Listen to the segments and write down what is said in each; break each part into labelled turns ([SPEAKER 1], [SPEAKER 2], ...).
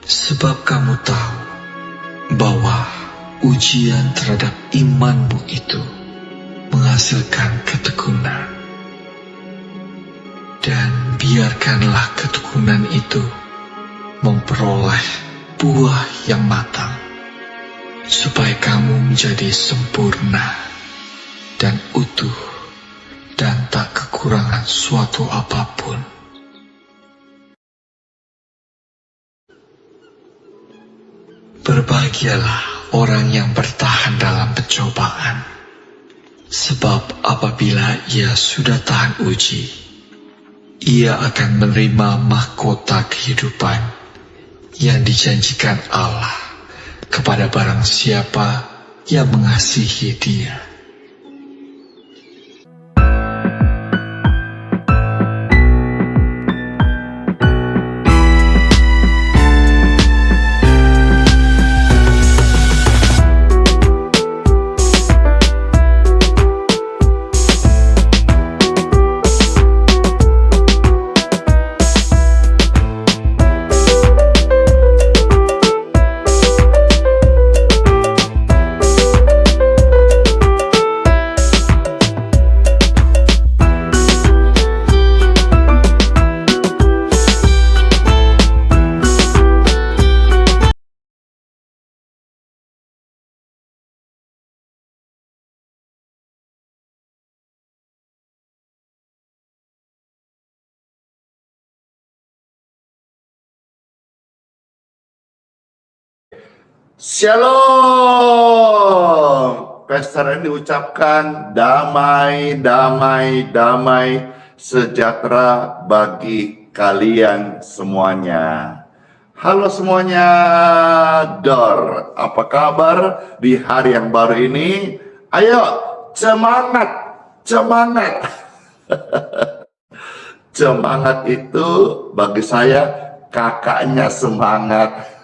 [SPEAKER 1] Sebab kamu tahu bahwa ujian terhadap imanmu itu menghasilkan ketekunan. Dan biarkanlah ketekunan itu memperoleh buah yang matang, supaya kamu menjadi sempurna dan utuh dan tak kekurangan suatu apapun. Berbahagialah orang yang bertahan dalam pencobaan, sebab apabila ia sudah tahan uji, ia akan menerima mahkota kehidupan yang dijanjikan Allah kepada barang siapa yang mengasihi Dia.
[SPEAKER 2] Shalom. Pesta ini diucapkan damai, damai, damai sejahtera bagi kalian semuanya. Halo semuanya, Dor. Apa kabar di hari yang baru ini? Ayo, semangat, semangat. Semangat itu bagi saya kakaknya semangat.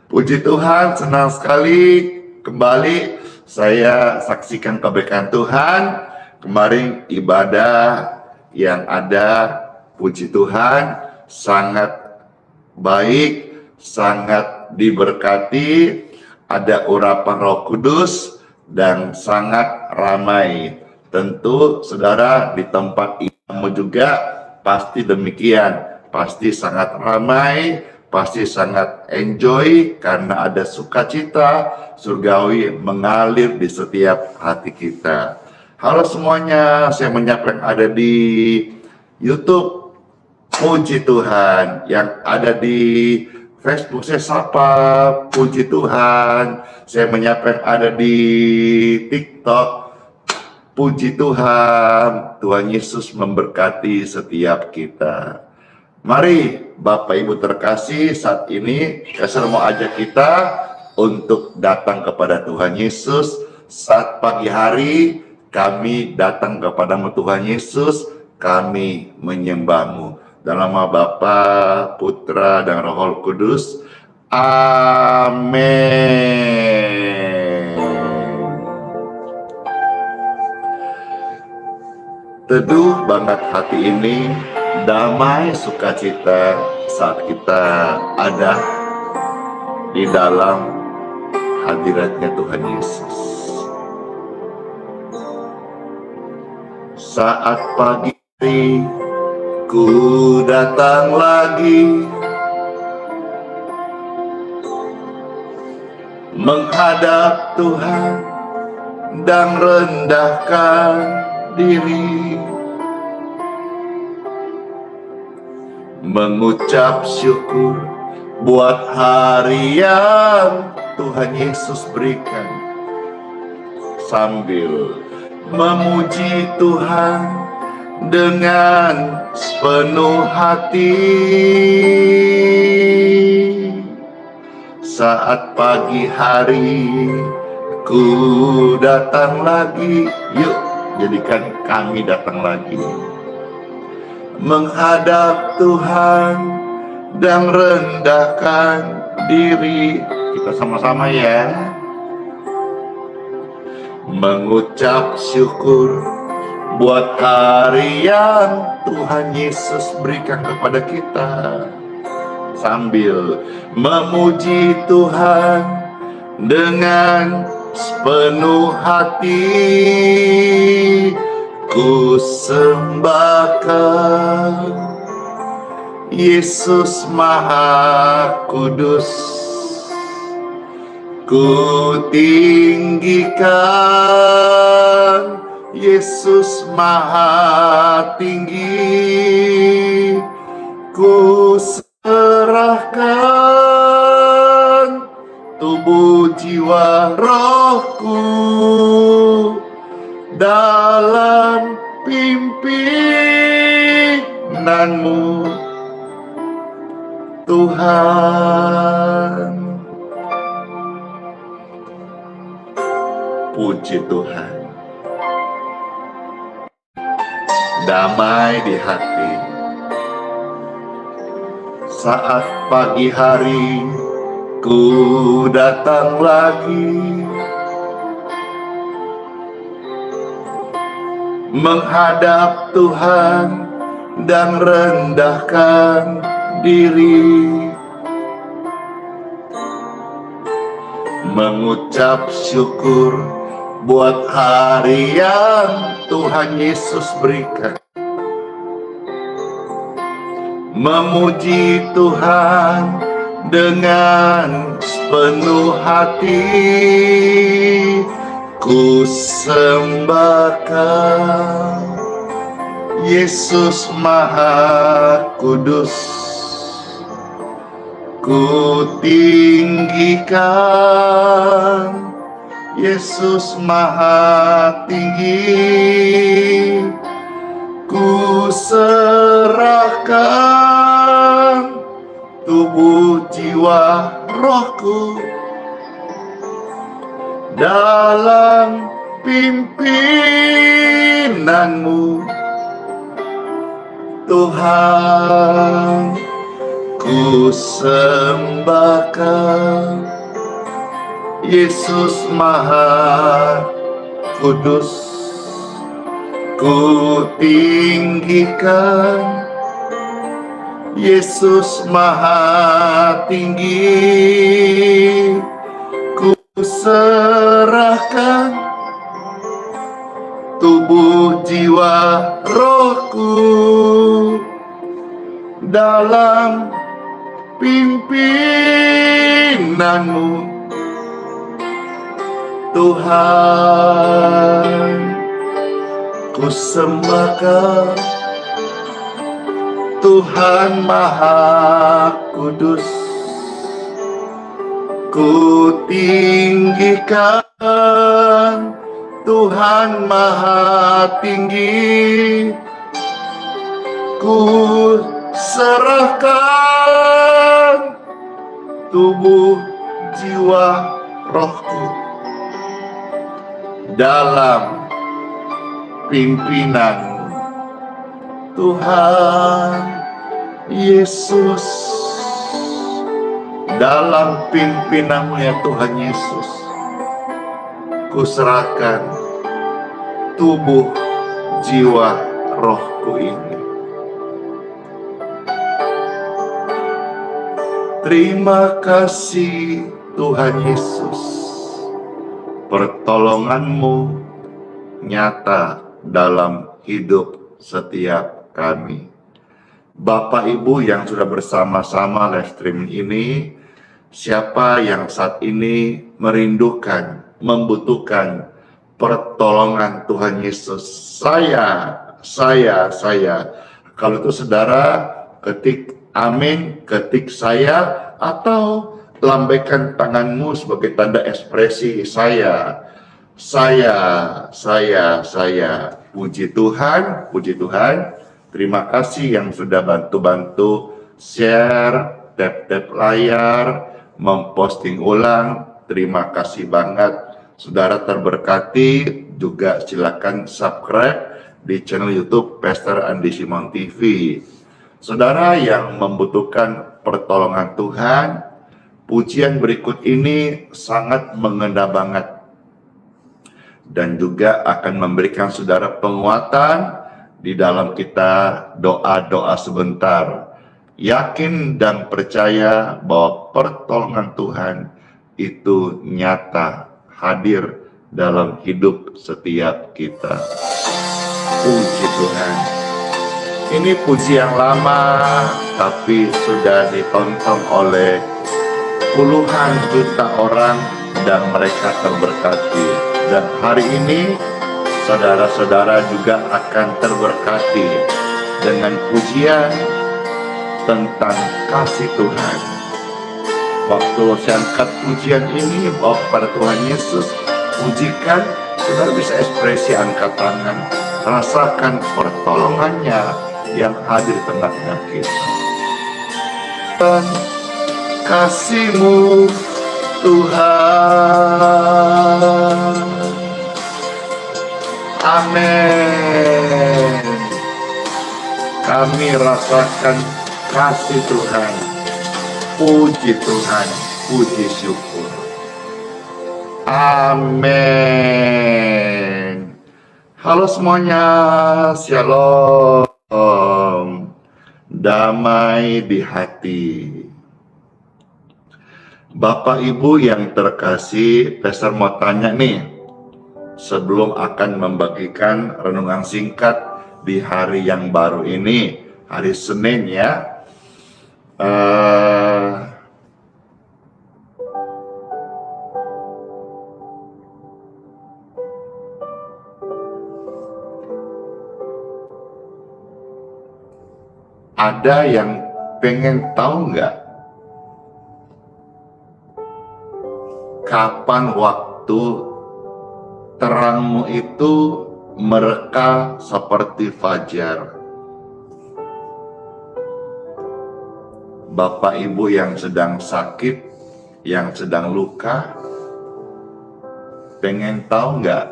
[SPEAKER 2] Puji Tuhan, senang sekali kembali saya saksikan kebaikan Tuhan. Kemarin ibadah yang ada, puji Tuhan, sangat baik, sangat diberkati, ada urapan Roh Kudus, dan sangat ramai. Tentu saudara di tempat ibadah juga pasti demikian, pasti sangat ramai, pasti sangat enjoy karena ada sukacita surgawi mengalir di setiap hati kita. Halo semuanya, saya menyapa yang ada di YouTube, puji Tuhan. Yang ada di Facebook saya sapa, puji Tuhan. Saya menyapa yang ada di TikTok, puji Tuhan. Tuhan Yesus memberkati setiap kita. Mari Bapak Ibu terkasih, saat ini saya mau ajak kita untuk datang kepada Tuhan Yesus. Saat pagi hari kami datang kepadamu Tuhan Yesus, kami menyembahmu. Dalam nama Bapa, Putra, dan Roh Kudus. Amin. Teduh banget hati ini, damai sukacita saat kita ada di dalam hadiratnya Tuhan Yesus. Saat pagi hari ku datang lagi menghadap Tuhan dan rendahkan diri, mengucap syukur buat hari yang Tuhan Yesus berikan, sambil memuji Tuhan dengan sepenuh hati. Saat pagi hari ku datang lagi, yuk jadikan kami datang lagi menghadap Tuhan dan rendahkan diri. Kita sama-sama ya. Mengucap syukur buat hari yang Tuhan Yesus berikan kepada kita, sambil memuji Tuhan dengan sepenuh hati. Ku sembahkan Yesus Maha Kudus, ku tinggikan Yesus Maha Tinggi, ku serahkan tubuh jiwa rohku dalam pimpinanmu Tuhan. Puji Tuhan. Damai di hati saat pagi hari ku datang lagi menghadap Tuhan dan rendahkan diri, mengucap syukur buat hari yang Tuhan Yesus berikan, memuji Tuhan dengan sepenuh hati. Ku sembahkan Yesus Maha Kudus, ku tinggikan Yesus Maha Tinggi, ku serahkan tubuh jiwa rohku dalam pimpinanmu Tuhan. Ku sembahkan Yesus Maha Kudus, ku tinggikan Yesus Maha Tinggi, ku serahkan tubuh jiwa rohku dalam pimpinanmu Tuhan. Ku sembahkan Tuhan Maha Kudus, ku tinggikan Tuhan Maha Tinggi, ku serahkan tubuh jiwa rohku dalam pimpinan Tuhan Yesus, dalam pimpinanmu ya Tuhan Yesus, ku serahkan tubuh jiwa rohku ini. Terima kasih Tuhan Yesus, pertolonganmu nyata dalam hidup setiap kami. Bapak Ibu yang sudah bersama-sama live stream ini, siapa yang saat ini merindukan, membutuhkan pertolongan Tuhan Yesus, saya. Kalau itu saudara ketik amin, ketik saya, atau lambaikan tanganmu sebagai tanda ekspresi saya. Puji Tuhan, puji Tuhan. Terima kasih yang sudah bantu-bantu share, tap-tap layar, memposting ulang. Terima kasih banget. Saudara terberkati, juga silakan subscribe di channel YouTube Pastor Andi Simon TV. Saudara yang membutuhkan pertolongan Tuhan, Pujian berikut ini sangat mengena banget dan juga akan memberikan saudara penguatan di dalam kita doa-doa sebentar. Yakin dan percaya bahwa pertolongan Tuhan itu nyata hadir dalam hidup setiap kita. Puji Tuhan. Ini puji yang lama, tapi sudah ditonton oleh puluhan juta orang dan mereka terberkati. Dan hari ini saudara-saudara juga akan terberkati dengan pujian tentang kasih Tuhan. Waktu saya angkat pujian ini bawa kepada Tuhan Yesus, pujikan, saudara bisa ekspresi angkat tangan, rasakan pertolongannya yang hadir di tengah-tengah kita. Dan kasih-Mu Tuhan. Amin. Kami rasakan kasih Tuhan. Puji Tuhan, puji syukur. Amin. Halo semuanya, shalom. Damai di hati. Bapak Ibu yang terkasih, Pastor mau tanya nih, sebelum akan membagikan renungan singkat di hari yang baru ini, hari Senin ya. Ada yang pengen tahu nggak kapan waktu terangmu itu mereka seperti fajar? Bapak Ibu yang sedang sakit, yang sedang luka, pengen tahu nggak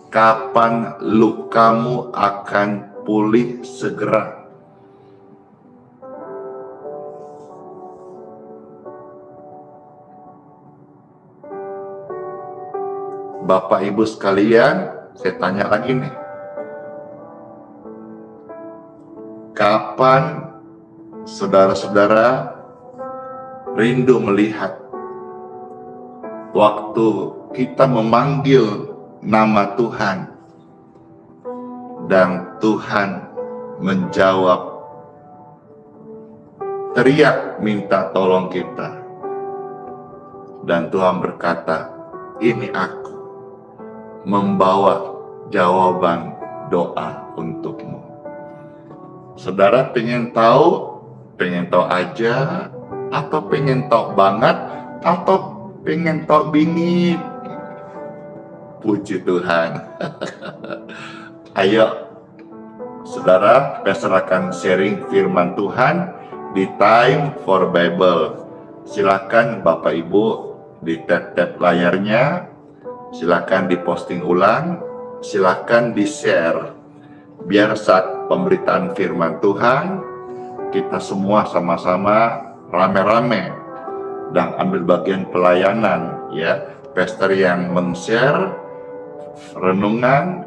[SPEAKER 2] kapan lukamu akan pulih segera? Bapak Ibu sekalian, saya tanya lagi nih. Kapan saudara-saudara rindu melihat waktu kita memanggil nama Tuhan dan Tuhan menjawab, teriak minta tolong kita, dan Tuhan berkata, ini aku membawa jawaban doa untukmu. Saudara pengen tahu aja, atau pengen tahu banget, atau pengen tahu bingit? Puji Tuhan. Ayo saudara, Pastor akan sharing firman Tuhan di Time for Bible. Silakan Bapak Ibu di tab layarnya, silakan diposting ulang, silakan di-share. Biar saat pemberitaan firman Tuhan, kita semua sama-sama rame-rame dan ambil bagian pelayanan ya. Pastor yang men-share renungan,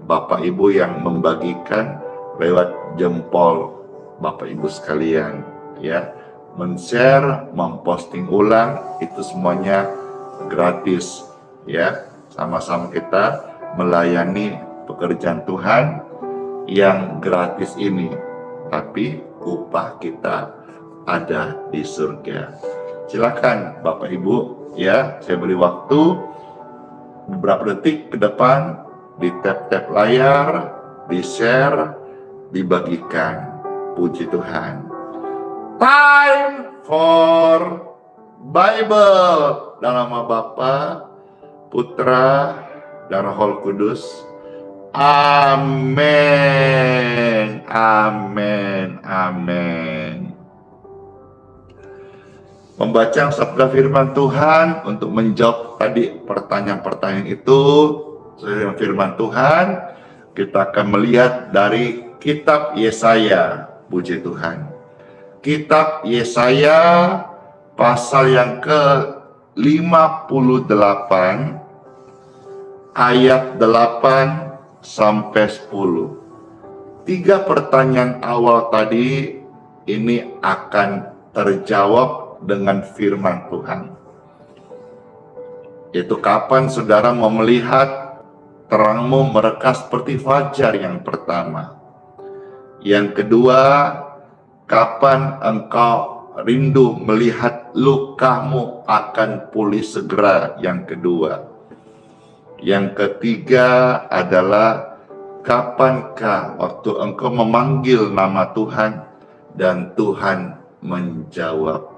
[SPEAKER 2] Bapak Ibu yang membagikan lewat jempol Bapak Ibu sekalian ya. Men-share, memposting ulang, itu semuanya gratis ya. Sama-sama kita melayani pekerjaan Tuhan yang gratis ini, tapi upah kita ada di surga. Silakan Bapak Ibu ya, saya beri waktu beberapa detik ke depan, di tab layar, di-share, dibagikan. Puji Tuhan. Time for Bible. Dalam nama Bapa, Putra, dan Roh Kudus. Amin, amin, amin. Membaca sabda firman Tuhan untuk menjawab tadi pertanyaan-pertanyaan itu, sesuai firman Tuhan, kita akan melihat dari kitab Yesaya. Puji Tuhan. Kitab Yesaya pasal yang ke-58 ayat 8 sampai 10. 3 pertanyaan awal tadi ini akan terjawab dengan firman Tuhan. Yaitu kapan saudara mau melihat terangmu mereka seperti fajar yang pertama. Yang kedua, kapan engkau rindu melihat lukamu akan pulih segera, yang kedua. Yang ketiga adalah kapankah waktu engkau memanggil nama Tuhan dan Tuhan menjawab.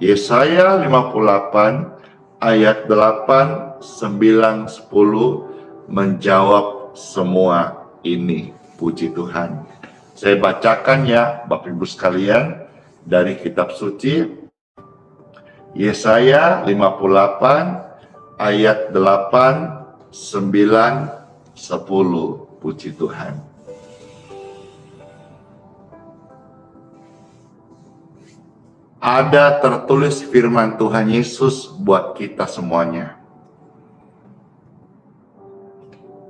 [SPEAKER 2] Yesaya 58 ayat 8, 9, 10 menjawab semua ini. Puji Tuhan. Saya bacakan ya Bapak Ibu sekalian dari kitab suci. Yesaya 58 ayat 8, 9, 10. Puji Tuhan. Ada tertulis firman Tuhan Yesus buat kita semuanya.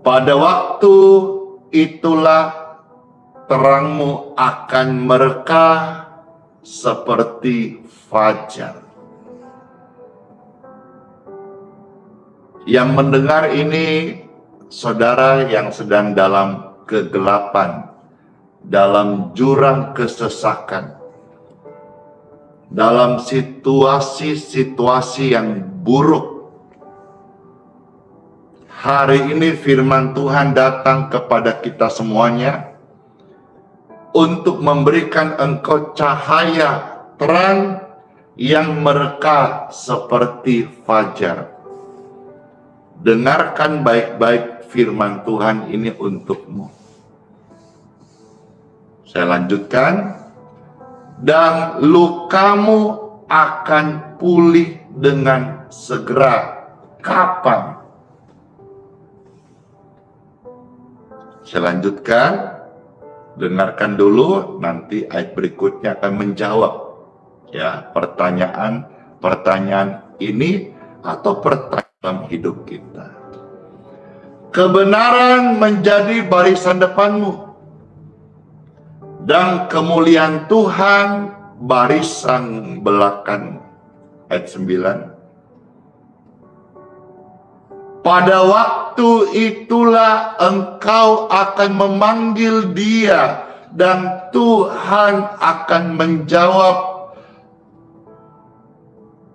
[SPEAKER 2] Pada waktu itulah terangmu akan merekah seperti fajar. Yang mendengar ini, saudara yang sedang dalam kegelapan, dalam jurang kesesakan, dalam situasi-situasi yang buruk. Hari ini firman Tuhan datang kepada kita semuanya untuk memberikan engkau cahaya terang yang merekah seperti fajar. Dengarkan baik-baik firman Tuhan ini untukmu. Saya lanjutkan. Dan lukamu akan pulih dengan segera. Kapan? Saya lanjutkan. Dengarkan dulu, nanti ayat berikutnya akan menjawab ya pertanyaan ini atau pertanyaan dalam hidup kita. Kebenaran menjadi barisan depanmu dan kemuliaan Tuhan barisan belakang. Ayat 9. Pada waktu itulah engkau akan memanggil Dia dan Tuhan akan menjawab.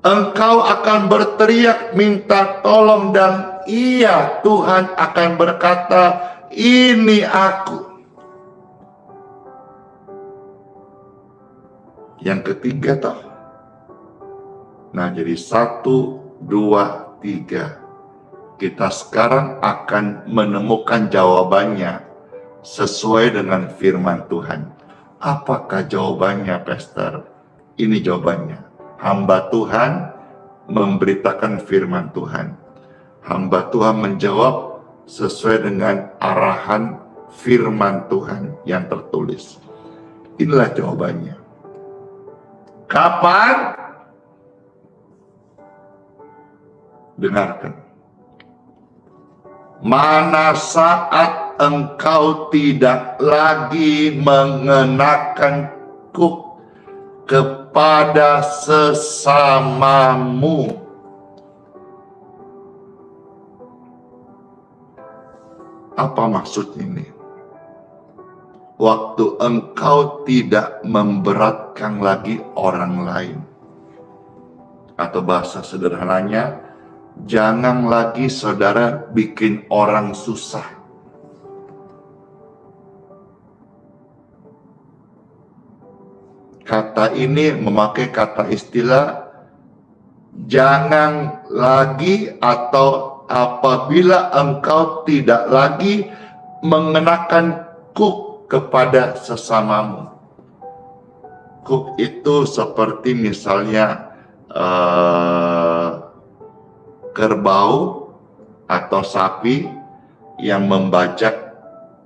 [SPEAKER 2] Engkau akan berteriak minta tolong dan Ia, Tuhan, akan berkata, ini aku. Yang ketiga toh. Nah, jadi 1, 2, 3. Kita sekarang akan menemukan jawabannya sesuai dengan firman Tuhan. Apakah jawabannya, Pastor? Ini jawabannya. Hamba Tuhan memberitakan firman Tuhan. Hamba Tuhan menjawab sesuai dengan arahan firman Tuhan yang tertulis. Inilah jawabannya. Kapan? Dengarkan. Mana saat engkau tidak lagi mengenakan kuk kepada sesamamu. Apa maksud ini? Waktu engkau tidak memberatkan lagi orang lain. Atau bahasa sederhananya, jangan lagi saudara bikin orang susah. Kata ini memakai kata istilah jangan lagi atau apabila engkau tidak lagi mengenakan kuk kepada sesamamu. Kuk itu seperti misalnya kerbau atau sapi yang membajak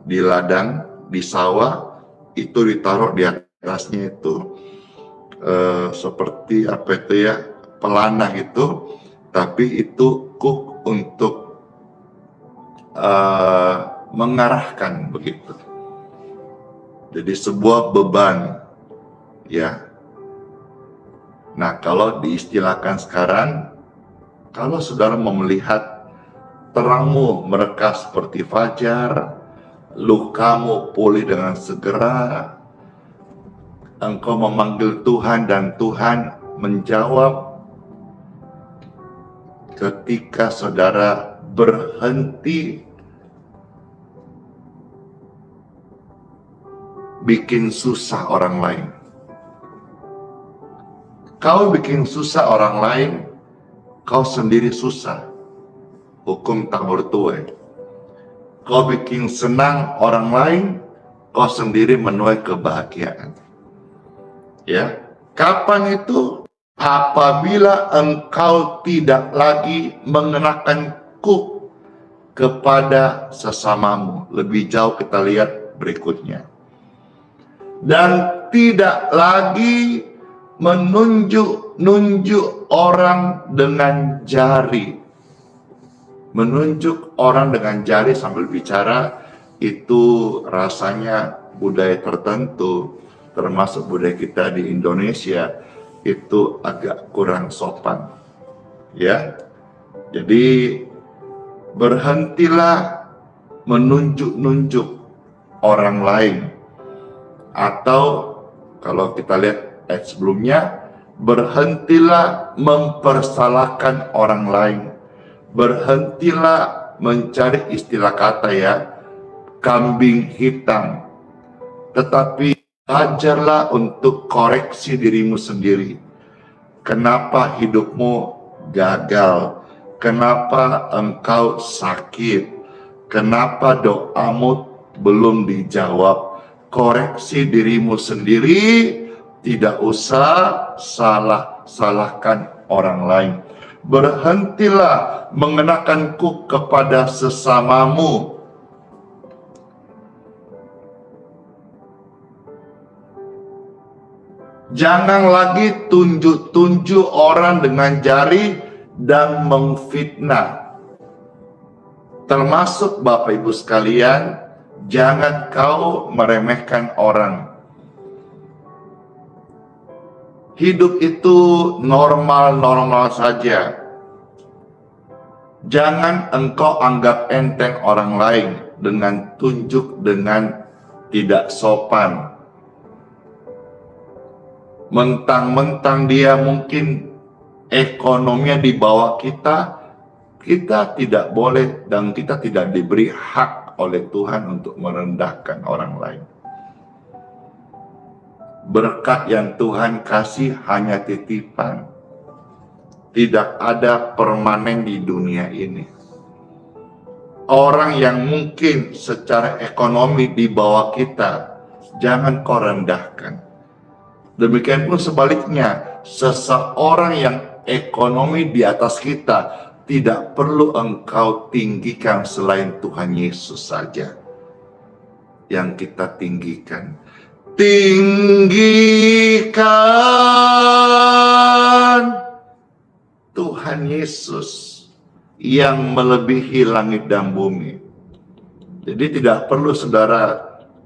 [SPEAKER 2] di ladang, di sawah, itu ditaruh di atasnya itu seperti apa itu ya, pelana gitu, tapi itu kuk untuk mengarahkan begitu. Jadi sebuah beban, ya. Nah, kalau diistilahkan sekarang, kalau saudara mau melihat terangmu mereka seperti fajar, lukamu pulih dengan segera, engkau memanggil Tuhan dan Tuhan menjawab, ketika saudara berhenti bikin susah orang lain. Kau bikin susah orang lain, kau sendiri susah. Hukum tak bertuai. Kau bikin senang orang lain, kau sendiri menuai kebahagiaan. Ya, kapan itu? Apabila engkau tidak lagi mengenakan kuk kepada sesamamu. Lebih jauh kita lihat berikutnya. Dan tidak lagi menunjuk orang dengan jari. Menunjuk orang dengan jari sambil bicara, itu rasanya budaya tertentu, termasuk budaya kita di Indonesia, itu agak kurang sopan. Ya, jadi berhentilah menunjuk-nunjuk orang lain. Atau kalau kita lihat ayat sebelumnya, berhentilah mempersalahkan orang lain. Berhentilah mencari istilah kata ya, kambing hitam. Tetapi ajarlah untuk koreksi dirimu sendiri. Kenapa hidupmu gagal? Kenapa engkau sakit? Kenapa doamu belum dijawab? Koreksi dirimu sendiri, tidak usah salahkan orang lain. Berhentilah mengenakan kuk kepada sesamamu. Jangan lagi tunjuk-tunjuk orang dengan jari dan memfitnah. Termasuk Bapak Ibu sekalian, jangan kau meremehkan orang. Hidup itu normal-normal saja. Jangan engkau anggap enteng orang lain dengan tunjuk dengan tidak sopan. Mentang-mentang dia mungkin ekonominya di bawah kita, kita tidak boleh dan kita tidak diberi hak oleh Tuhan untuk merendahkan orang lain. Berkat yang Tuhan kasih hanya titipan. Tidak ada permanen di dunia ini. Orang yang mungkin secara ekonomi di bawah kita, jangan kau rendahkan. Demikian pun sebaliknya, seseorang yang ekonomi di atas kita, tidak perlu engkau tinggikan selain Tuhan Yesus saja yang kita tinggikan. Tinggikan Tuhan Yesus yang melebihi langit dan bumi. Jadi tidak perlu saudara,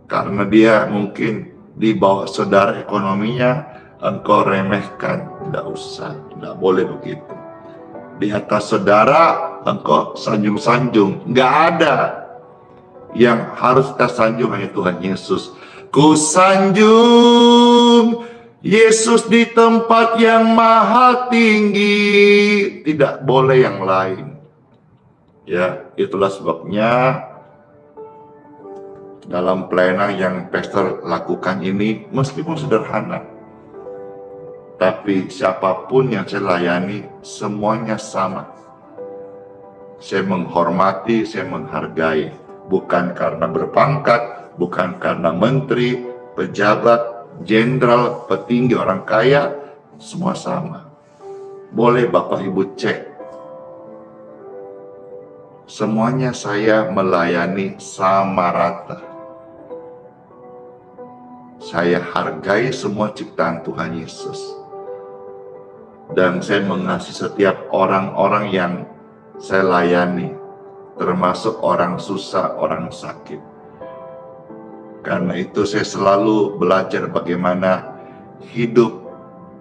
[SPEAKER 2] karena dia mungkin di bawah saudara ekonominya, engkau remehkan. Tidak usah, tidak boleh begitu. Di atas saudara, engkau sanjung-sanjung. Nggak ada. Yang harus kita sanjung hanya Tuhan Yesus. Ku sanjung Yesus di tempat yang maha tinggi. Tidak boleh yang lain. Ya, itulah sebabnya dalam pelayanan yang pastor lakukan ini, meskipun sederhana, tapi siapapun yang saya layani, semuanya sama. Saya menghormati, saya menghargai. Bukan karena berpangkat, bukan karena menteri, pejabat, jenderal, petinggi, orang kaya, semua sama. Boleh Bapak Ibu cek. Semuanya saya melayani sama rata. saya hargai semua ciptaan Tuhan Yesus. Dan saya mengasihi setiap orang-orang yang saya layani, termasuk orang susah, orang sakit. Karena itu saya selalu belajar bagaimana hidup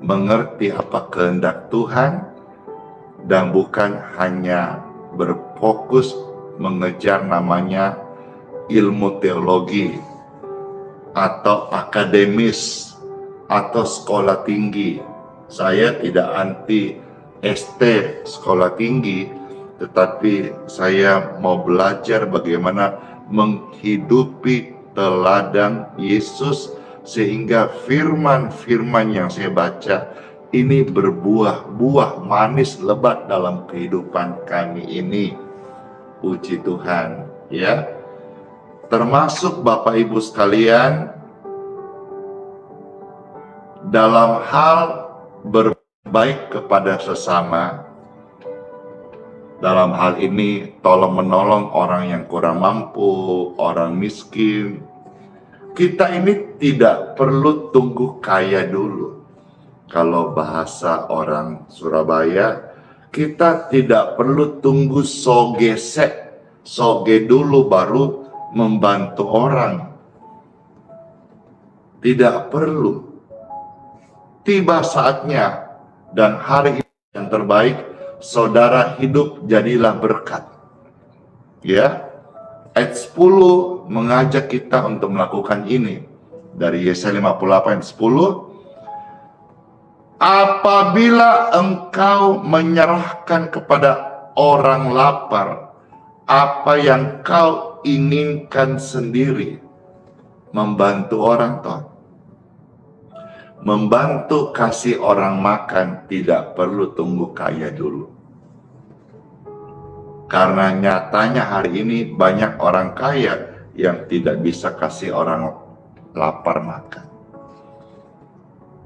[SPEAKER 2] mengerti apa kehendak Tuhan dan bukan hanya berfokus mengejar namanya ilmu teologi atau akademis atau sekolah tinggi. Saya tidak anti ST sekolah tinggi, tetapi saya mau belajar bagaimana menghidupi teladan Yesus sehingga firman-firman yang saya baca ini berbuah manis lebat dalam kehidupan kami ini. Puji Tuhan, ya. Termasuk Bapak Ibu sekalian, dalam hal berbaik kepada sesama, dalam hal ini tolong menolong orang yang kurang mampu, orang miskin. Kita ini tidak perlu tunggu kaya dulu. Kalau bahasa orang Surabaya, kita tidak perlu tunggu soge dulu baru membantu orang. Tidak perlu. Tiba saatnya dan hari ini yang terbaik, saudara hidup jadilah berkat. Ya, ayat 10 mengajak kita untuk melakukan ini. Dari Yesaya 58 ayat 10. Apabila engkau menyerahkan kepada orang lapar apa yang kau inginkan sendiri, membantu orang toh. Membantu kasih orang makan tidak perlu tunggu kaya dulu. Karena nyatanya hari ini banyak orang kaya yang tidak bisa kasih orang lapar makan.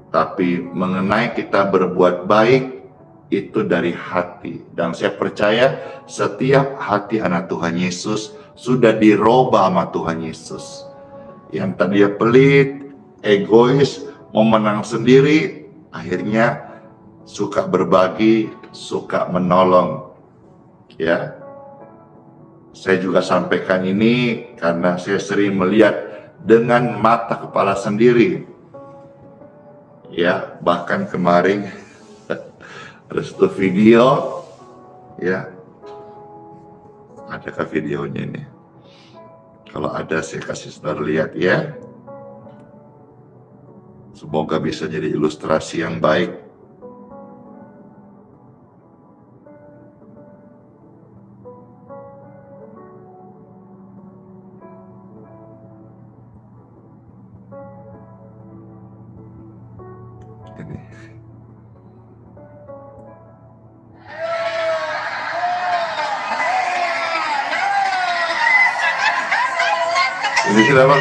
[SPEAKER 2] Tapi mengenai kita berbuat baik, itu dari hati. Dan saya percaya setiap hati anak Tuhan Yesus sudah dirubah sama Tuhan Yesus. Yang tadinya pelit, egois, mau menang sendiri, akhirnya suka berbagi, suka menolong. Ya, saya juga sampaikan ini karena saya sering melihat dengan mata kepala sendiri. Ya, bahkan kemarin ada satu video, ya, adakah videonya ini? Kalau ada saya kasih saudara lihat ya. Semoga bisa jadi ilustrasi yang baik.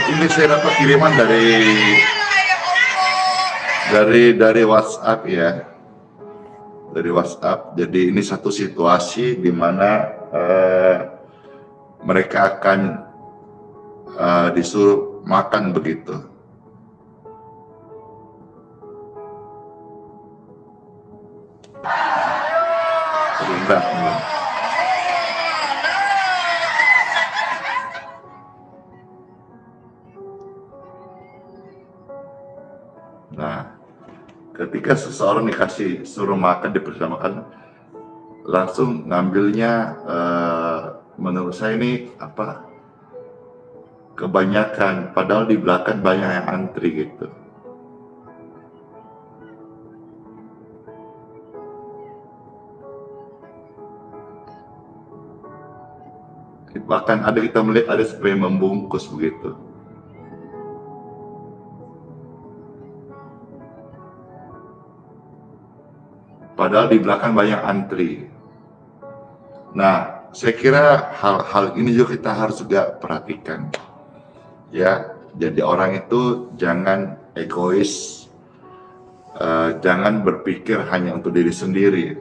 [SPEAKER 2] Ini saya dapat kiriman dari WhatsApp ya, dari WhatsApp. Jadi ini satu situasi di mana mereka akan disuruh makan begitu. Sebentar. Nah, ketika seseorang suruh makan, dipersamakan, langsung ngambilnya, menurut saya ini kebanyakan, padahal di belakang banyak yang antri gitu. Bahkan kita melihat ada seperti membungkus begitu. Padahal di belakang banyak antri. Nah, saya kira hal ini juga kita harus juga perhatikan. Ya, jadi orang itu jangan egois, jangan berpikir hanya untuk diri sendiri.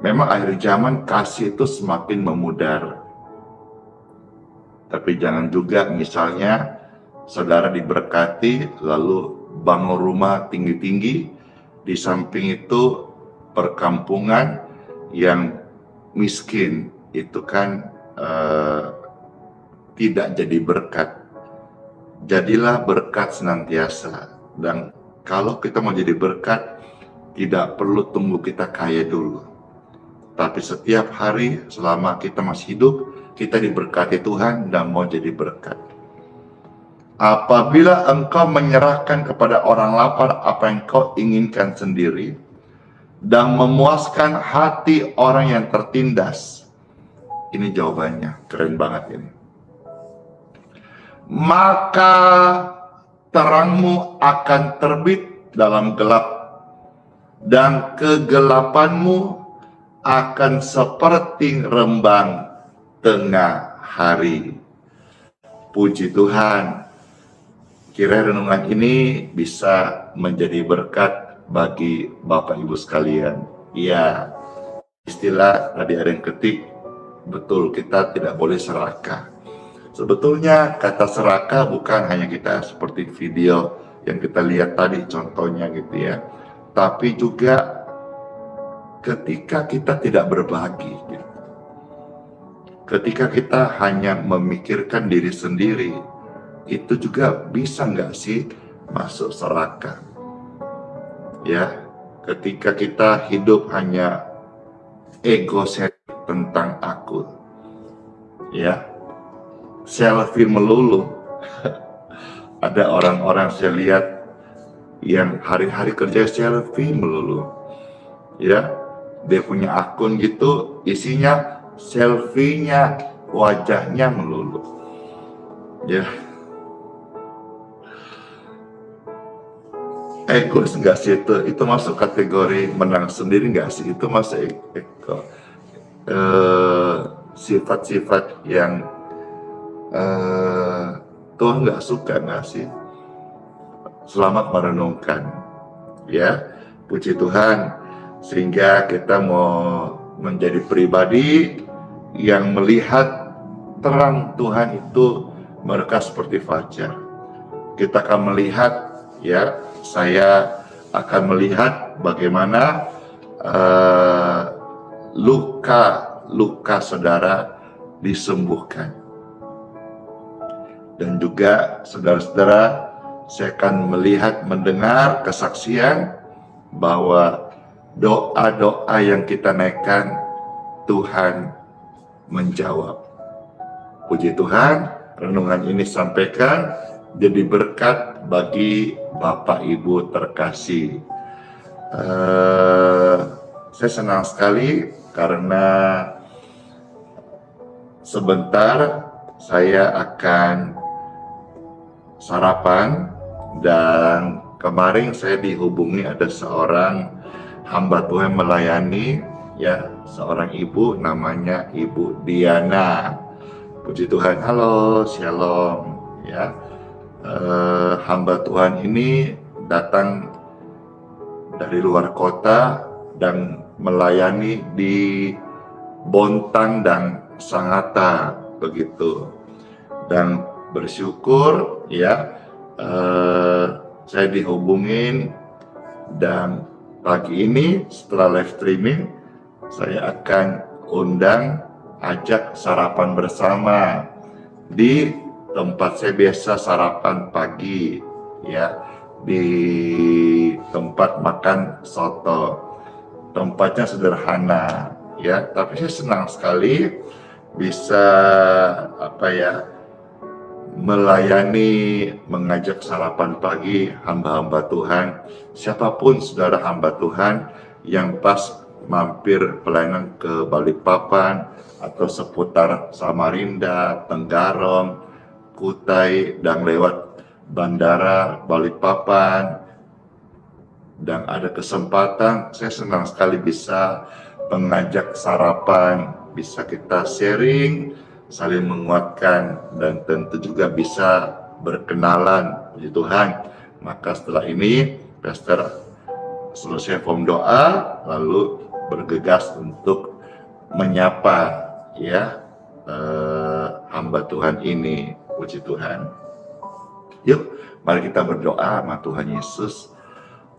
[SPEAKER 2] Memang akhir zaman kasih itu semakin memudar. Tapi jangan juga misalnya saudara diberkati lalu bangun rumah tinggi-tinggi, di samping itu perkampungan yang miskin, itu kan tidak jadi berkat. Jadilah berkat senantiasa. Dan kalau kita mau jadi berkat, tidak perlu tunggu kita kaya dulu. Tapi setiap hari selama kita masih hidup, kita diberkati Tuhan dan mau jadi berkat. Apabila engkau menyerahkan kepada orang lapar apa yang kau inginkan sendiri, dan memuaskan hati orang yang tertindas. Ini jawabannya, keren banget ini. Maka terangmu akan terbit dalam gelap, dan kegelapanmu akan seperti rembang tengah hari. Puji Tuhan, kira renungan ini bisa menjadi berkat bagi Bapak Ibu sekalian. Ya, istilah tadi ada yang ketik, betul, kita tidak boleh serakah. Sebetulnya kata serakah bukan hanya kita seperti video yang kita lihat tadi contohnya gitu ya, tapi juga ketika kita tidak berbagi gitu. Ketika kita hanya memikirkan diri sendiri, itu juga bisa nggak sih masuk serakah? Ya, ketika kita hidup hanya egosentrik tentang aku, ya, selfie melulu. Ada orang-orang saya lihat yang hari-hari kerja selfie melulu, ya, dia punya akun gitu, isinya selfie-nya, wajahnya melulu, ya. Egois nggak sih itu? Itu masuk kategori menang sendiri nggak sih? Itu masuk sifat-sifat yang Tuhan nggak suka nggak sih? Selamat merenungkan, ya. Puji Tuhan, sehingga kita mau menjadi pribadi yang melihat terang Tuhan itu mereka seperti fajar. Kita akan melihat, ya, saya akan melihat bagaimana luka saudara disembuhkan. Dan juga saudara-saudara, saya akan melihat, mendengar kesaksian bahwa doa-doa yang kita naikkan, Tuhan menjawab. Puji Tuhan, renungan ini sampaikan jadi berkat bagi Bapak Ibu terkasih. Saya senang sekali karena sebentar saya akan sarapan, dan kemarin saya dihubungi ada seorang hamba Tuhan melayani, ya, seorang ibu namanya Ibu Diana. Puji Tuhan, halo, shalom, ya. Hamba Tuhan ini datang dari luar kota dan melayani di Bontang dan Sangatta begitu, dan bersyukur, ya, saya dihubungin, dan pagi ini setelah live streaming saya akan ajak sarapan bersama di tempat saya biasa sarapan pagi, ya, di tempat makan soto. Tempatnya sederhana, ya, tapi saya senang sekali bisa melayani, mengajak sarapan pagi hamba-hamba Tuhan, siapapun saudara hamba Tuhan yang pas mampir pelayanan ke Balikpapan atau seputar Samarinda, Tenggarong, Kutai, dan lewat bandara Balikpapan, dan ada kesempatan, saya senang sekali bisa mengajak sarapan, bisa kita sharing, saling menguatkan, dan tentu juga bisa berkenalan. Puji Tuhan. Maka setelah ini Pastor selesai form doa, lalu bergegas untuk menyapa, ya, hamba Tuhan ini. Puji Tuhan. Yuk, mari kita berdoa sama Tuhan Yesus.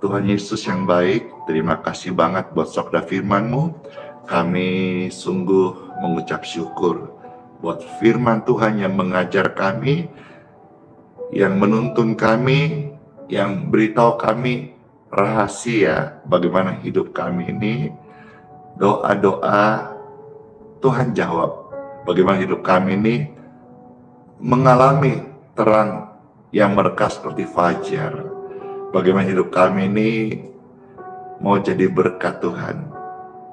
[SPEAKER 2] Tuhan Yesus yang baik, terima kasih banget buat sabda firman-Mu. Kami sungguh mengucap syukur buat firman Tuhan yang mengajar kami, yang menuntun kami, yang beritahu kami rahasia bagaimana hidup kami ini. Doa-doa Tuhan jawab. Bagaimana hidup kami ini mengalami terang yang mereka seperti fajar. Bagaimana hidup kami ini mau jadi berkat Tuhan.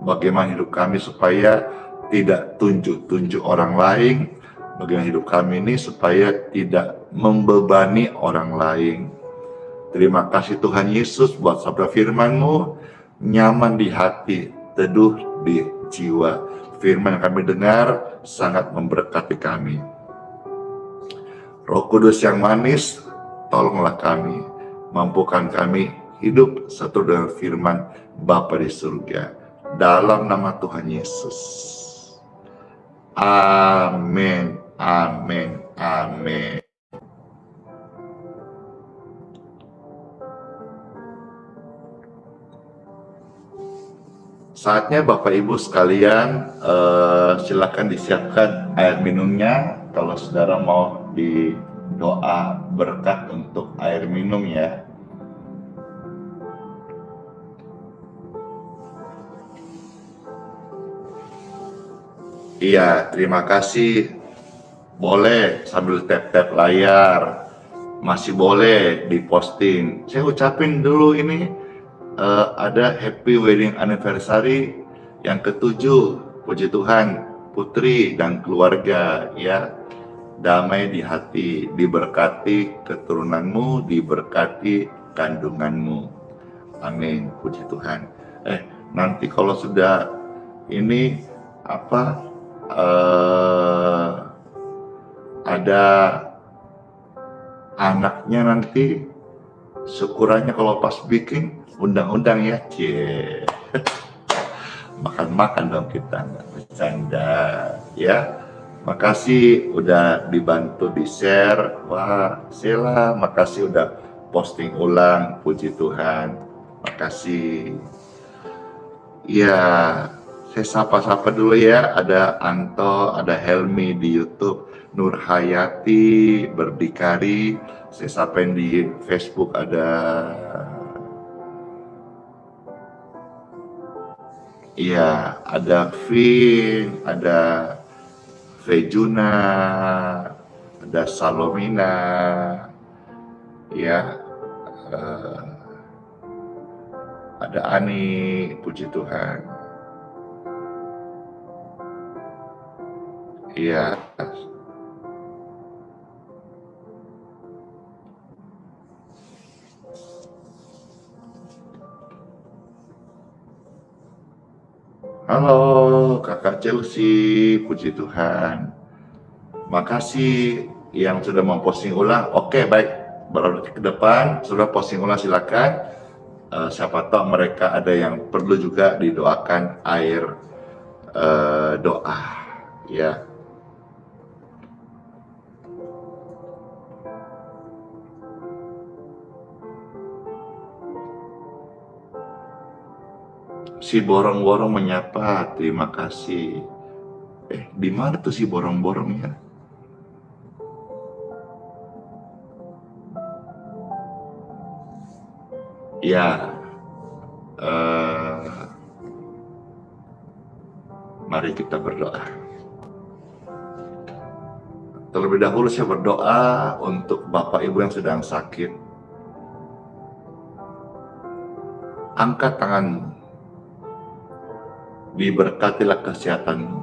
[SPEAKER 2] Bagaimana hidup kami supaya tidak tunjuk-tunjuk orang lain. Bagaimana hidup kami ini supaya tidak membebani orang lain. Terima kasih Tuhan Yesus buat sabda firman-Mu, nyaman di hati, teduh di jiwa. Firman yang kami dengar sangat memberkati kami. Roh Kudus yang manis, tolonglah kami, mampukan kami hidup satu dengan firman Bapa di surga. Dalam nama Tuhan Yesus. Amin, amin, amin. Saatnya Bapak Ibu sekalian, silakan disiapkan air minumnya. Kalau saudara mau di doa berkat untuk air minum ya. Iya, terima kasih. Boleh sambil tap-tap layar. Masih boleh diposting. Saya ucapin dulu ini ada happy wedding anniversary yang ke-7. Puji Tuhan, Putri dan keluarga ya. Damai di hati, diberkati keturunanmu, diberkati kandunganmu. Amin, puji Tuhan. Nanti kalau sudah ini ada anaknya nanti, syukurannya kalau pas bikin undang-undang ya, cie. Makan-makan dong kita, nggak bercanda ya. Makasih udah dibantu di share. Wah, Sheila, makasih udah posting ulang. Puji Tuhan, makasih. Ya, saya sapa-sapa dulu ya. Ada Anto, ada Helmi di YouTube, Nur Hayati, Berdikari. Saya sapain di Facebook ada. Iya, ada Vin, ada Vejuna, ada Salomina, ya, ada Ani, puji Tuhan. Iya. Halo kakak Chelsea, puji Tuhan. Makasih yang sudah memposting ulang. Oke, baik, berarti ke depan sudah posting ulang silakan. Siapa tahu mereka ada yang perlu juga didoakan air doa ya. Si borong-borong menyapa, terima kasih. Di mana tuh si borong-borongnya? Ya, mari kita berdoa. Terlebih dahulu saya berdoa untuk Bapak Ibu yang sedang sakit. Angkat tanganmu. Diberkatilah kesehatanmu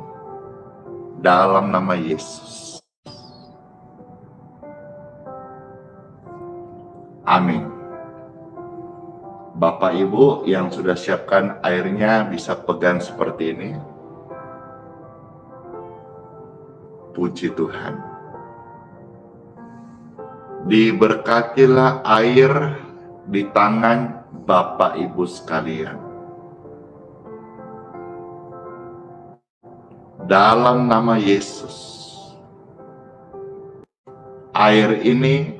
[SPEAKER 2] dalam nama Yesus. Amin. Bapak Ibu yang sudah siapkan airnya bisa pegang seperti ini. Puji Tuhan. Diberkatilah air di tangan Bapak Ibu sekalian. Dalam nama Yesus, air ini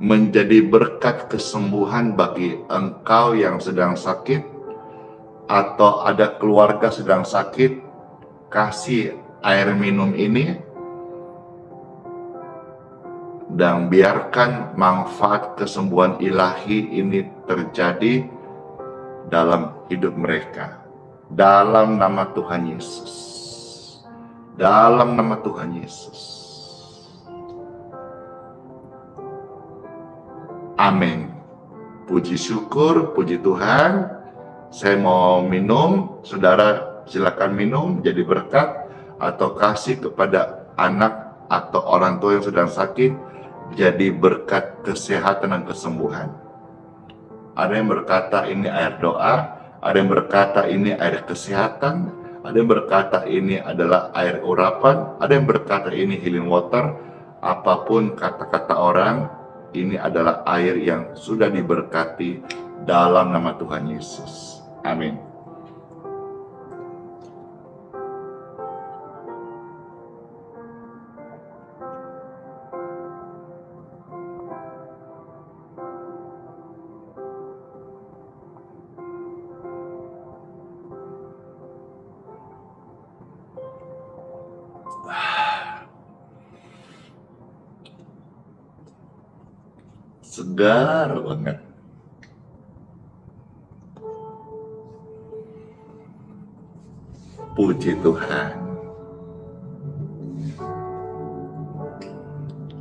[SPEAKER 2] menjadi berkat kesembuhan bagi engkau yang sedang sakit, atau ada keluarga sedang sakit, kasih air minum ini dan biarkan manfaat kesembuhan ilahi ini terjadi dalam hidup mereka. Dalam nama Tuhan Yesus. Dalam nama Tuhan Yesus. Amin. Puji syukur, puji Tuhan. Saya mau minum, saudara silakan minum, jadi berkat atau kasih kepada anak atau orang tua yang sedang sakit, jadi berkat kesehatan dan kesembuhan. Ada yang berkata ini air doa, ada yang berkata ini air kesehatan, ada yang berkata ini adalah air urapan, ada yang berkata ini healing water. Apapun kata-kata orang, ini adalah air yang sudah diberkati dalam nama Tuhan Yesus. Amin. Segar banget. Puji Tuhan.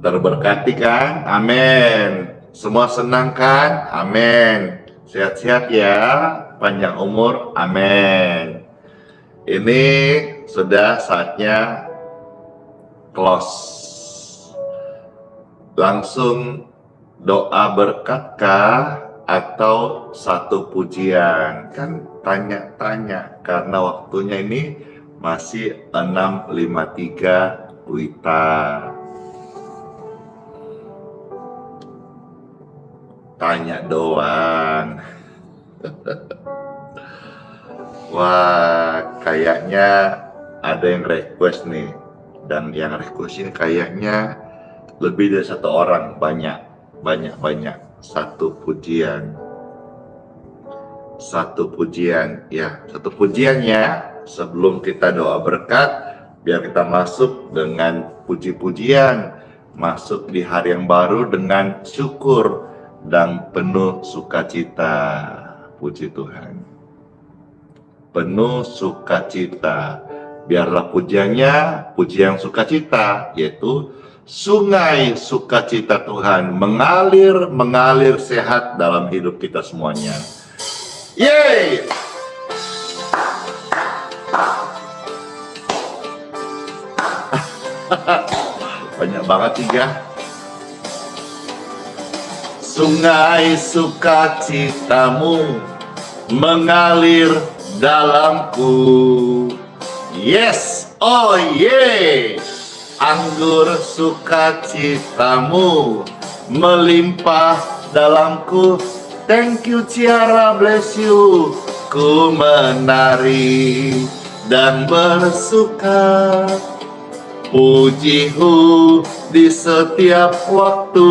[SPEAKER 2] Terberkati kan? Amin. Semua senang kan? Amin. Sehat-sehat ya, panjang umur. Amin. Ini sudah saatnya close. Langsung doa berkatkah atau satu pujian? Kan tanya-tanya karena waktunya ini masih 6.53 WITA. Tanya doang. Wah, kayaknya ada yang request nih. Dan yang request ini kayaknya lebih dari satu orang, banyak, satu pujian ya, satu pujiannya. Sebelum kita doa berkat, biar kita masuk dengan puji-pujian, masuk di hari yang baru dengan syukur dan penuh sukacita. Puji Tuhan, penuh sukacita. Biarlah pujiannya pujian sukacita, yaitu sungai sukacita Tuhan mengalir sehat dalam hidup kita semuanya. Yeay! Banyak banget 3. Sungai sukacitamu mengalir dalamku. Yes, oh yeah. Anggur sukacitamu melimpah dalamku. Thank you Ciara, bless you. Ku menari dan bersuka, pujimu di setiap waktu,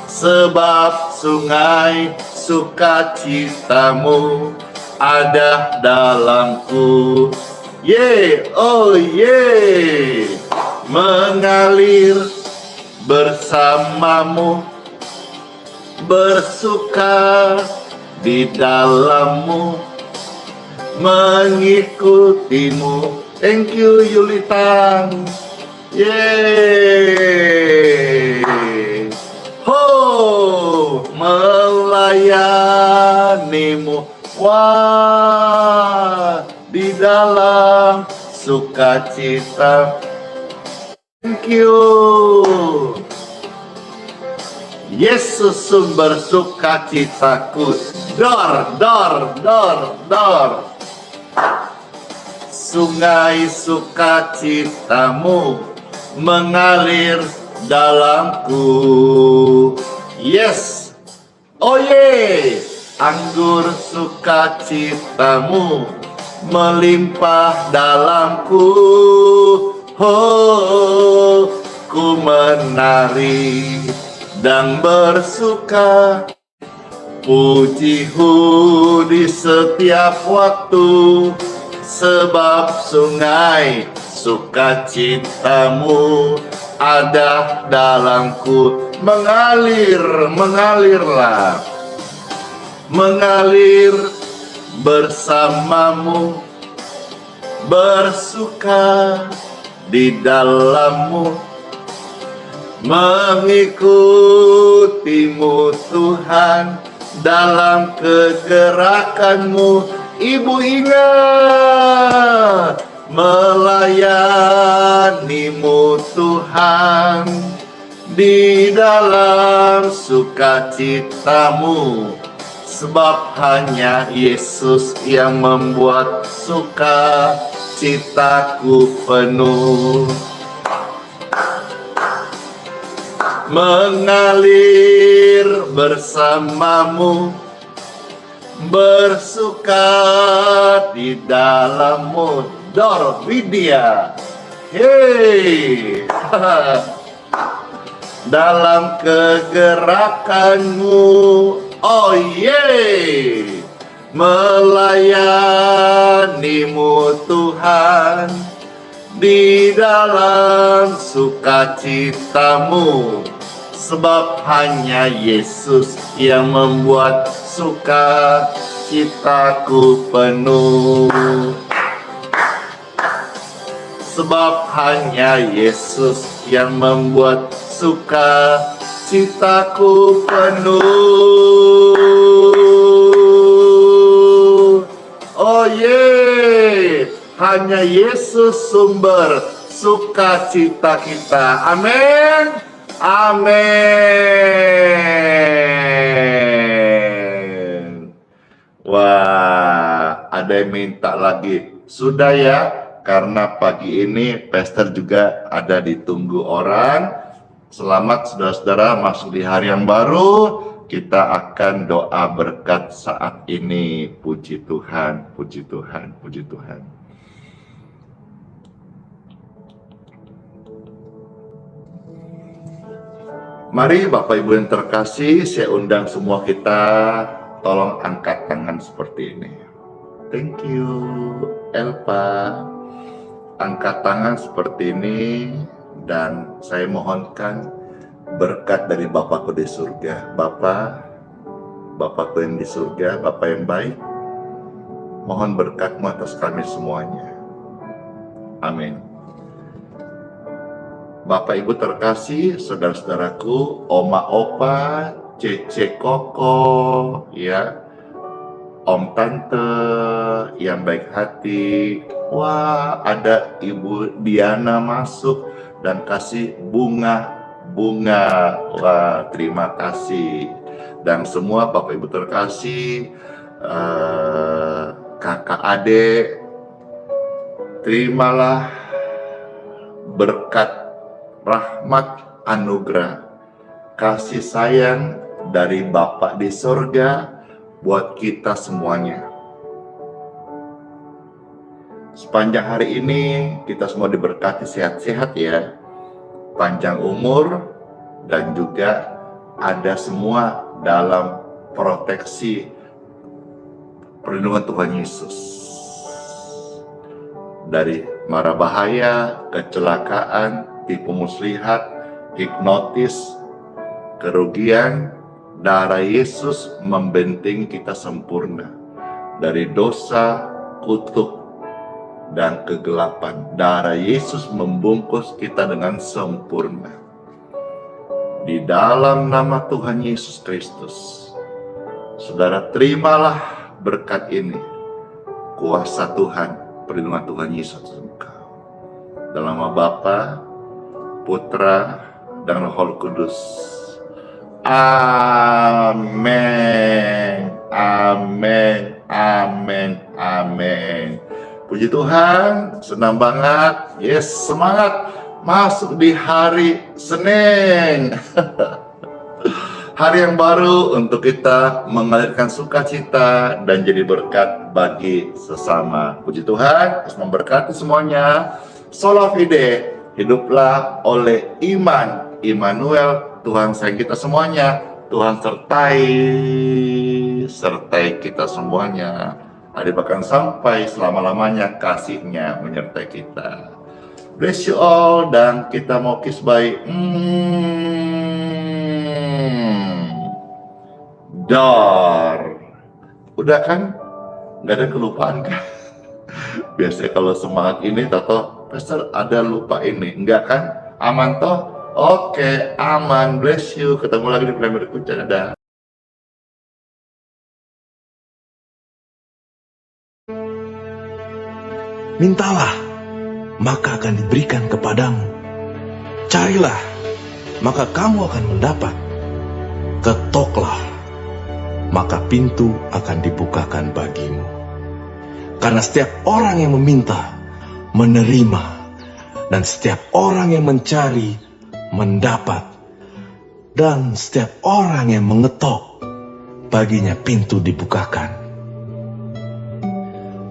[SPEAKER 2] sebab sungai sukacitamu ada dalamku. Ye, oh ye, mengalir bersamamu, bersuka di dalammu, mengikutimu. Thank you Yulitang. Yeay. Ho, melayanimu. Wah, di dalam sukacita. Thank you. Yesus sumber sukacitaku. Dor, dor, dor, dor. Sungai sukacitamu mengalir dalamku. Yes. Oh yeah. Anggur sukacitamu melimpah dalamku. Oh, ku ku menari dan bersuka, pujiku di setiap waktu, sebab sungai sukacitamu ada dalamku. Mengalirlah, mengalir bersamamu, bersuka di dalammu, mengikutimu Tuhan dalam kegerakanmu. Ibu ingat, melayanimu Tuhan di dalam sukacitamu, sebab hanya Yesus yang membuat sukacitaku penuh. Mengalir bersamamu, bersuka di dalammu. Dor Widya, hey, dalam kegerakanmu, oh yeah, melayanimu Tuhan di dalam sukacitamu, sebab hanya Yesus yang membuat sukacitaku penuh. Sebab hanya Yesus yang membuat sukacitaku penuh. Oh yeah, hanya Yesus sumber sukacita kita. Amin. Amin. Wah, ada yang minta lagi. Sudah ya, karena pagi ini Pastor juga ada ditunggu orang. Selamat saudara-saudara masuk di hari yang baru. Kita akan doa berkat saat ini. Puji Tuhan, puji Tuhan, puji Tuhan. Mari Bapak Ibu yang terkasih, saya undang semua kita, tolong angkat tangan seperti ini. Thank you, Elpa. Angkat tangan seperti ini, dan saya mohonkan berkat dari Bapakku di surga. Bapakku yang di surga, Bapak yang baik, mohon berkat-Mu atas kami semuanya. Amin. Bapak Ibu terkasih, saudara-saudaraku, Oma Opa, Cece Koko, ya, Om Tante yang baik hati. Wah, ada Ibu Diana masuk dan kasih bunga. Wah, terima kasih. Dan semua Bapak Ibu terkasih, kakak adik, terimalah berkat, rahmat, anugerah, kasih sayang dari Bapa di surga buat kita semuanya. Sepanjang hari ini kita semua diberkati sehat-sehat ya, panjang umur, dan juga ada semua dalam proteksi perlindungan Tuhan Yesus. Dari mara bahaya, kecelakaan, tipu muslihat, hipnotis, kerugian, darah Yesus membentengi kita sempurna dari dosa, kutuk, dan kegelapan. Darah Yesus membungkus kita dengan sempurna. Di dalam nama Tuhan Yesus Kristus, saudara terimalah berkat ini. Kuasa Tuhan, perlindungan Tuhan Yesus engkau. Dalam nama Bapa, Putra, dan Roh Kudus. Amin. Amin. Amin. Amin. Puji Tuhan, senang banget. Yes, semangat masuk di hari Senin. Hari yang baru untuk kita mengalirkan sukacita dan jadi berkat bagi sesama. Puji Tuhan, memberkati semuanya. Sola Fide. Hiduplah oleh iman. Immanuel, Tuhan sayang kita semuanya. Tuhan sertai kita semuanya. Ada bahkan sampai selama-lamanya kasih-Nya menyertai kita. Bless you all, dan kita mau kiss bye. Dar. Udah kan? Nggak ada kelupaan kan? Biasanya kalau semangat ini, Toto, Pastor ada lupa ini. Enggak kan? Aman toh? Oke, aman. Bless you. Ketemu lagi di film berikutnya. Dadah.
[SPEAKER 3] Mintalah, maka akan diberikan kepadamu. Carilah, maka kamu akan mendapat. Ketoklah, maka pintu akan dibukakan bagimu. Karena setiap orang yang meminta, menerima. Dan setiap orang yang mencari, mendapat. Dan setiap orang yang mengetok, baginya pintu dibukakan.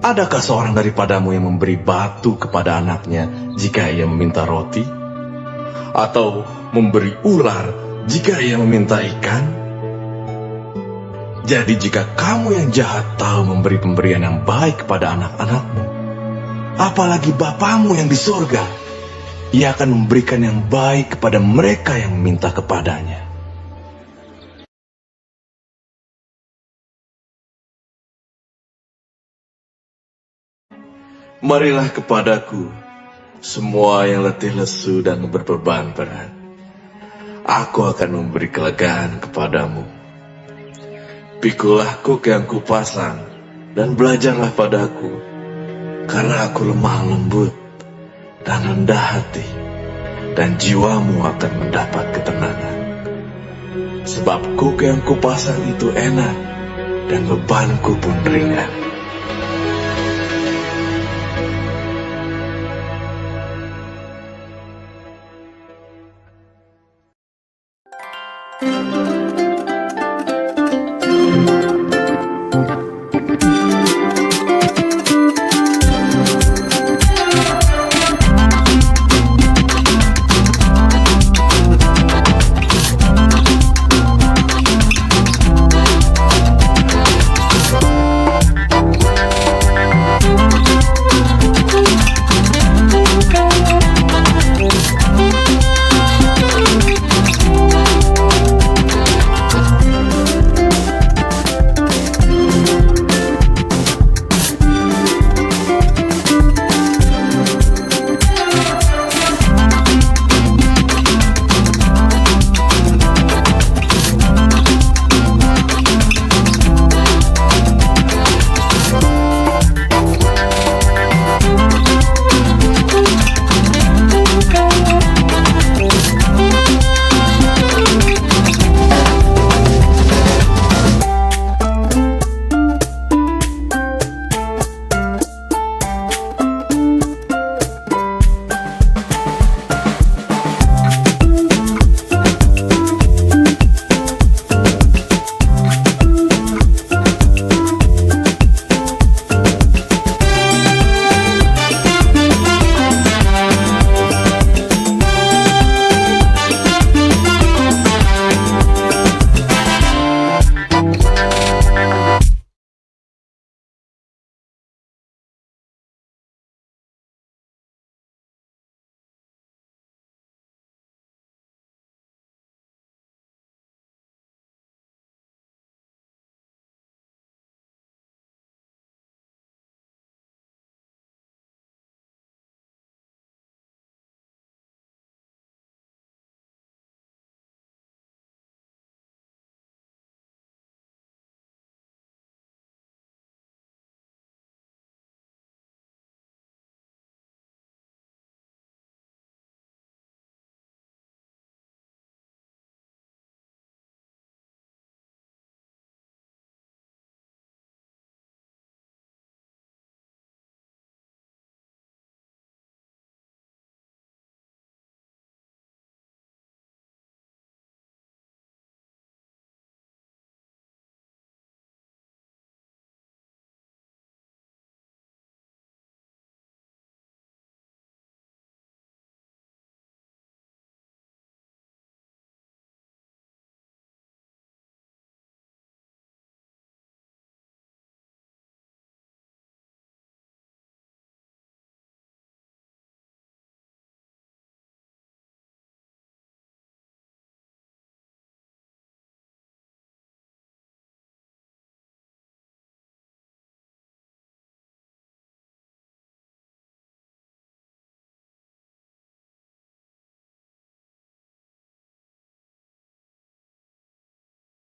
[SPEAKER 3] Adakah seorang daripadamu yang memberi batu kepada anaknya jika ia meminta roti? Atau memberi ular jika ia meminta ikan? Jadi jika kamu yang jahat tahu memberi pemberian yang baik kepada anak-anakmu, apalagi Bapamu yang di surga, Ia akan memberikan yang baik kepada mereka yang meminta kepadanya. Marilah kepadaku, semua yang letih lesu dan berbeban berat. Aku akan memberi kelegaan kepadamu. Pikulah kuk yang kupasang, dan belajarlah padaku, karena aku lemah lembut dan rendah hati, dan jiwamu akan mendapat ketenangan. Sebab kuk yang kupasang itu enak, dan bebanku pun ringan.